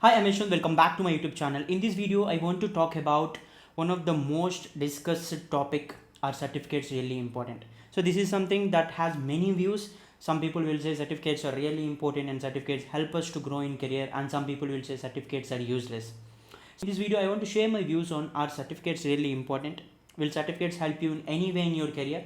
Hi, I'm Yaswanth. Welcome back to my YouTube channel. In this video, I want to talk about one of the most discussed topic. Are certificates really important? So this is something that has many views. Some people will say certificates are really important and certificates help us to grow in career, and some people will say certificates are useless. So in this video, I want to share my views on are certificates really important? Will certificates help you in any way in your career?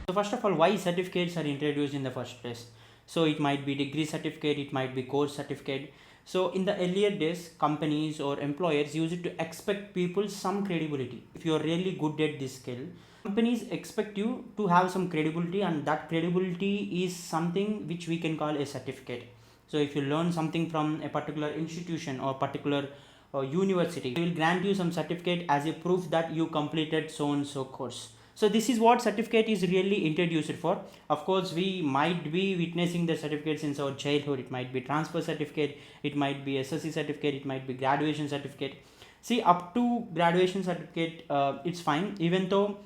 So first of all, why certificates are introduced in the first place? So it might be degree certificate, it might be course certificate. So in the earlier days, companies or employers used to expect people some credibility. If you are really good at this skill, companies expect you to have some credibility, and that credibility is something which we can call a certificate. So if you learn something from a particular institution or particular university, they will grant you some certificate as a proof that you completed so and so course. So this is what certificate is really introduced for. Of course, we might be witnessing the certificates since our childhood. It might be transfer certificate, it might be SSC certificate, it might be graduation certificate. See, up to graduation certificate, it's fine, even though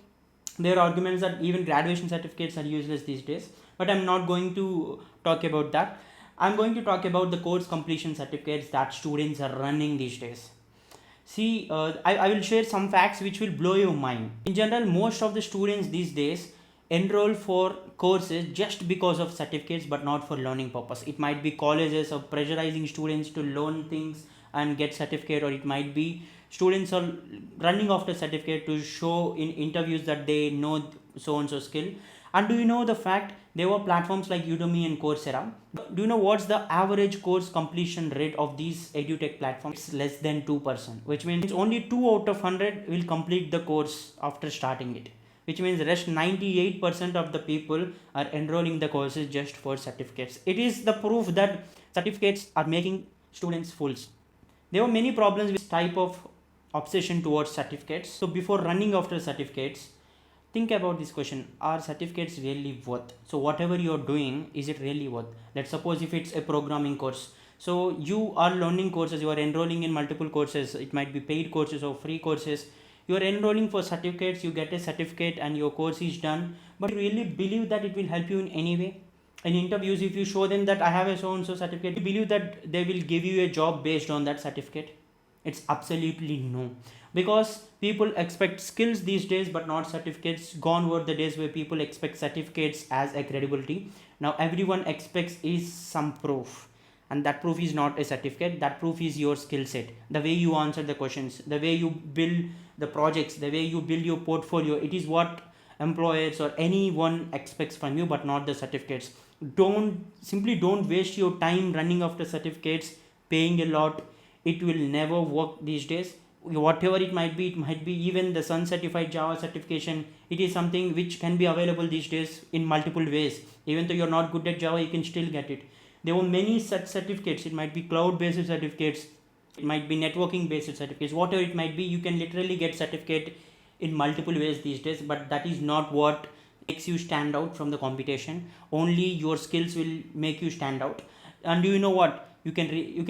there are arguments that even graduation certificates are useless these days. But I'm not going to talk about that. I'm going to talk about the course completion certificates that students are running these days. See, I will share some facts which will blow your mind. In general, most of the students these days enroll for courses just because of certificates but not for learning purpose. It might be colleges or pressurizing students to learn things and get certificate, or it might be students are running after certificate to show in interviews that they know so and so skill. And do you know the fact there were platforms like Udemy and Coursera? Do you know what's the average course completion rate of these edutech platforms? It's less than 2%, which means only 2 out of 100 will complete the course after starting it. Which means the rest 98% of the people are enrolling the courses just for certificates. It is the proof that certificates are making students fools. There were many problems with this type of obsession towards certificates. So before running after certificates, think about this question: are certificates really worth? So whatever you're doing, is it really worth? Let's suppose if it's a programming course, so you are learning courses, you are enrolling in multiple courses, it might be paid courses or free courses, you are enrolling for certificates, you get a certificate and your course is done, but you really believe that it will help you in any way? In interviews, if you show them that I have a so and so certificate, you believe that they will give you a job based on that certificate? It's absolutely no, because people expect skills these days but not certificates. Gone were the days where people expect certificates as a credibility. Now everyone expects is some proof, and that proof is not a certificate. That proof is your skill set, the way you answer the questions, the way you build the projects, the way you build your portfolio. It is what employers or anyone expects from you, but not the certificates. Don't waste your time running after certificates, paying a lot. It will never work these days. Whatever it might be, even the sun certified Java certification. It is something which can be available these days in multiple ways. Even though you're not good at Java, you can still get it. There were many such certificates. It might be cloud based certificates, it might be networking based certificates, whatever it might be. You can literally get certificate in multiple ways these days, but that is not what makes you stand out from the competition. Only your skills will make you stand out. And do you know what? You can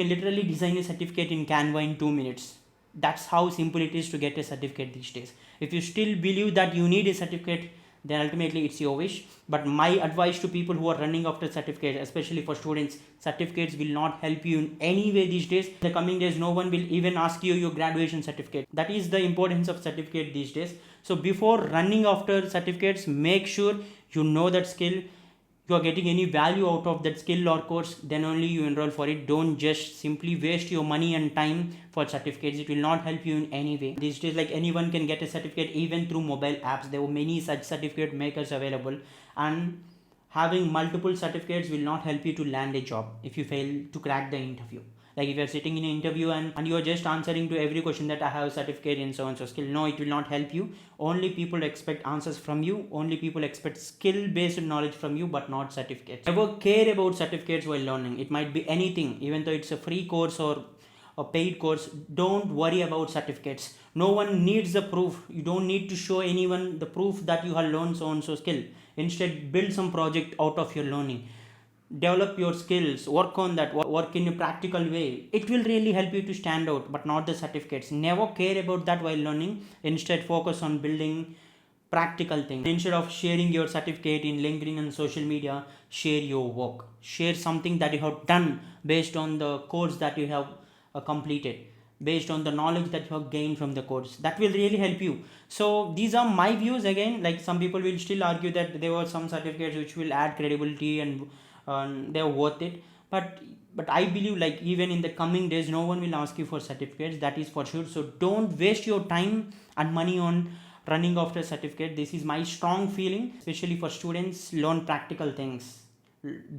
literally design a certificate in Canva in 2 minutes. That's how simple it is to get a certificate these days. If you still believe that you need a certificate, then ultimately it's your wish. But my advice to people who are running after certificates, especially for students, certificates will not help you in any way these days. In the coming days, no one will even ask you your graduation certificate. That is the importance of certificate these days. So before running after certificates, make sure you know that skill, you are getting any value out of that skill or course, then only you enroll for it. Don't just simply waste your money and time for certificates. It will not help you in any way. These days, like, anyone can get a certificate even through mobile apps. There were many such certificate makers available, and having multiple certificates will not help you to land a job if you fail to crack the interview. Like, if you're sitting in an interview and you're just answering to every question that I have a certificate in so and so skill, no, it will not help you. Only people expect answers from you, only people expect skill based knowledge from you, but not certificates. Never care about certificates while learning. It might be anything, even though it's a free course or a paid course. Don't worry about certificates. No one needs the proof. You don't need to show anyone the proof that you have learned so and so skill. Instead, build some project out of your learning, develop your skills, work on that, work in a practical way. It will really help you to stand out, but not the certificates. Never care about that while learning. Instead, focus on building practical things. Instead of sharing your certificate in LinkedIn and social media, share your work. Share something that you have done based on the course that you have completed, based on the knowledge that you have gained from the course. That will really help you. So these are my views. Again, like, some people will still argue that there were some certificates which will add credibility and they're worth it, but I believe, like, even in the coming days no one will ask you for certificates, that is for sure. So don't waste your time and money on running after a certificate. This is my strong feeling. Especially for students, learn practical things,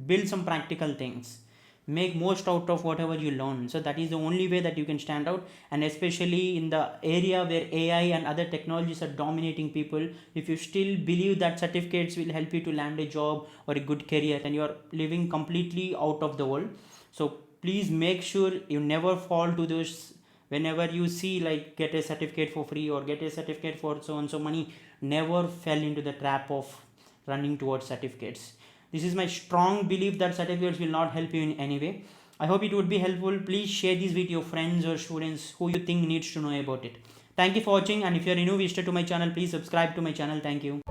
build some practical things, make most out of whatever you learn. So that is the only way that you can stand out. And especially in the area where AI and other technologies are dominating people, if you still believe that certificates will help you to land a job or a good career, then you are living completely out of the world. So please make sure you never fall to those. Whenever you see, like, get a certificate for free or get a certificate for so and so money, never fell into the trap of running towards certificates. This is my strong belief that certificates will not help you in any way. I hope it would be helpful. Please share this with your friends or students who you think needs to know about it. Thank you for watching, and if you are a new visitor to my channel, please subscribe to my channel. Thank you.